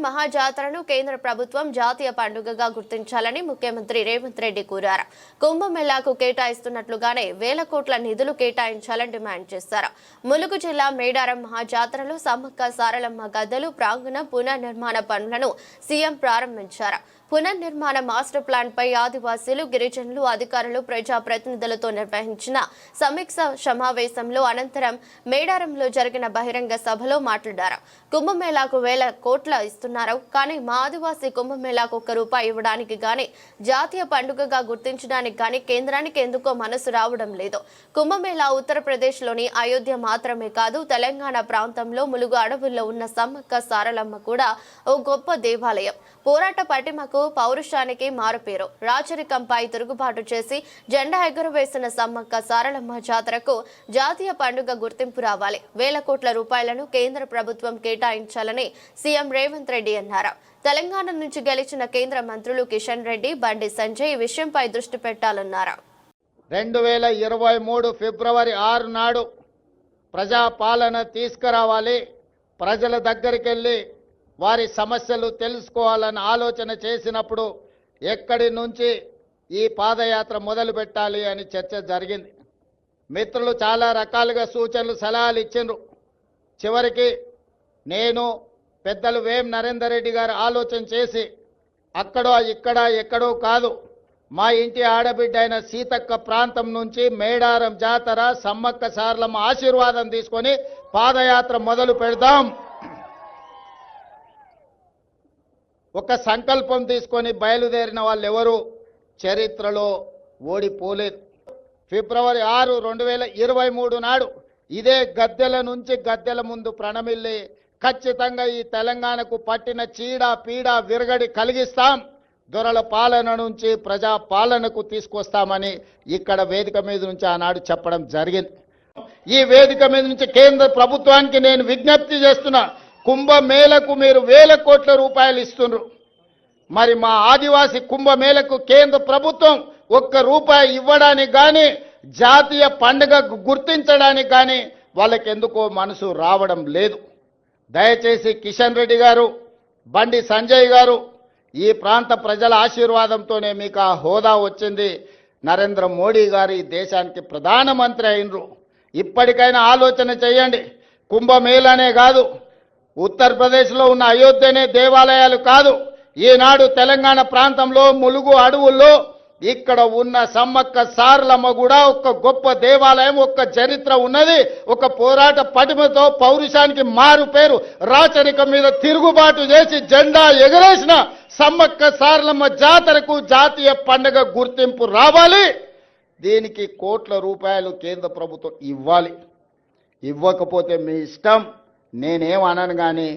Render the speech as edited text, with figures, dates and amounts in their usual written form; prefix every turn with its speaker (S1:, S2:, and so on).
S1: మహాజాతరను కేంద్ర ప్రభుత్వం జాతీయ పండుగగా గుర్తించాలని ముఖ్యమంత్రి రేవంత్ రెడ్డి కోరారు. కుంభమేళాకు కేటాయిస్తున్నట్లుగానే వేల కోట్ల నిధులు కేటాయించాలని డిమాండ్ చేశారు. ములుగు జిల్లా మేడారం మహాజాతరలో సమ్మక్క సారలమ్మ గద్దెలు ప్రాంగణ పునర్నిర్మాణ పనులను సీఎం ప్రారంభించారు. పునర్నిర్మాణ మాస్టర్ ప్లాన్ పై ఆదివాసీలు, గిరిజనులు, అధికారులు, ప్రజాప్రతినిధులతో నిర్వహించిన సమీక్ష సమావేశంలో అనంతరం మేడారంలో జరిగిన బహిరంగ సభలో మాట్లాడారు. కుంభమేళాకు వేల కోట్ల ఇస్తున్నారు, కానీ మా ఆదివాసీ కుంభమేళాకు ₹1 ఇవ్వడానికి గాని, జాతీయ పండుగగా గుర్తించడానికి గాని కేంద్రానికి ఎందుకో మనసు రావడం లేదు. కుంభమేళా ఉత్తరప్రదేశ్లోని అయోధ్య మాత్రమే కాదు, తెలంగాణ ప్రాంతంలో ములుగు అడవుల్లో ఉన్న సమ్మక్క సారలమ్మ కూడా ఓ గొప్ప దేవాలయం. పోరాట పటిమకు, పౌరుషానికి మారుపేరు. రాచరికంపై తిరుగుబాటు చేసి జెండా ఎగురవేసిన సమ్మక్క సారలమ్మ జాతరకు జాతీయ పండుగ గుర్తింపు రావాలి. వేల కోట్ల రూపాయలను కేంద్ర ప్రభుత్వం కేటాయించాలని సీఎం రేవంత్ రెడ్డి అన్నారు. తెలంగాణ నుంచి గెలిచిన కేంద్ర మంత్రులు కిషన్ రెడ్డి, బండి సంజయ్ ఈ విషయంపై దృష్టి పెట్టాలన్నారు.
S2: 2023 ఫిబ్రవరి 6 నాడు ప్రజాపాలన తీసుకురావాలి, ప్రజల దగ్గరికి వెళ్ళి వారి సమస్యలు తెలుసుకోవాలని ఆలోచన చేసినప్పుడు ఎక్కడి నుంచి ఈ పాదయాత్ర మొదలు పెట్టాలి అని చర్చ జరిగింది. మిత్రులు చాలా రకాలుగా సూచనలు, సలహాలు ఇచ్చిండ్రు. చివరికి నేను పెద్దలు వేం నరేందర్ రెడ్డి గారు ఆలోచన చేసి అక్కడో ఇక్కడ ఎక్కడో కాదు, మా ఇంటి ఆడబిడ్డ అయిన సీతక్క ప్రాంతం నుంచి మేడారం జాతర సమ్మక్క సారలమ్మ ఆశీర్వాదం తీసుకొని పాదయాత్ర మొదలు పెడదాం. ఒక సంకల్పం తీసుకొని బయలుదేరిన వాళ్ళు ఎవరు చరిత్రలో ఓడిపోలేదు. ఫిబ్రవరి 6, 2023 నాడు ఇదే గద్దెల నుంచి గద్దెల ముందు ప్రణమిల్లి ఖచ్చితంగా ఈ తెలంగాణకు పట్టిన చీడ పీడ విరగడి కలిగిస్తాం, దొరల పాలన నుంచి ప్రజా పాలనకు తీసుకొస్తామని ఇక్కడ వేదిక మీద నుంచి ఆనాడు చెప్పడం జరిగింది. ఈ వేదిక మీద నుంచి కేంద్ర ప్రభుత్వానికి నేను విజ్ఞప్తి చేస్తున్నా, కుంభమేళకు మీరు వేల కోట్ల రూపాయలు ఇస్తున్నారు, మరి మా ఆదివాసీ కుంభమేళకు కేంద్ర ప్రభుత్వం ₹1 ఇవ్వడానికి కానీ, జాతీయ పండుగ గుర్తించడానికి కానీ వాళ్ళకి ఎందుకో మనసు రావడం లేదు. దయచేసి కిషన్ రెడ్డి గారు, బండి సంజయ్ గారు, ఈ ప్రాంత ప్రజల ఆశీర్వాదంతోనే మీకు ఆ హోదా వచ్చింది. నరేంద్ర మోడీ గారు ఈ దేశానికి ప్రధానమంత్రి అయినరు. ఇప్పటికైనా ఆలోచన చేయండి. కుంభమేళానే కాదు, ఉత్తరప్రదేశ్లో ఉన్న అయోధ్యనే దేవాలయాలు కాదు, ఈనాడు తెలంగాణ ప్రాంతంలో ములుగు అడవుల్లో ఇక్కడ ఉన్న సమ్మక్క సారలమ్మ కూడా ఒక గొప్ప దేవాలయం, ఒక చరిత్ర ఉన్నది. ఒక పోరాట పటిమతో పౌరుషానికి మారు పేరు, రాచరికం మీద తిరుగుబాటు చేసి జెండా ఎగరేసిన సమ్మక్క సారలమ్మ జాతరకు జాతీయ పండుగ గుర్తింపు రావాలి. దీనికి కోట్ల రూపాయలు కేంద్ర ప్రభుత్వం ఇవ్వాలి. ఇవ్వకపోతే మీ ఇష్టం, నేనేమనను కానీ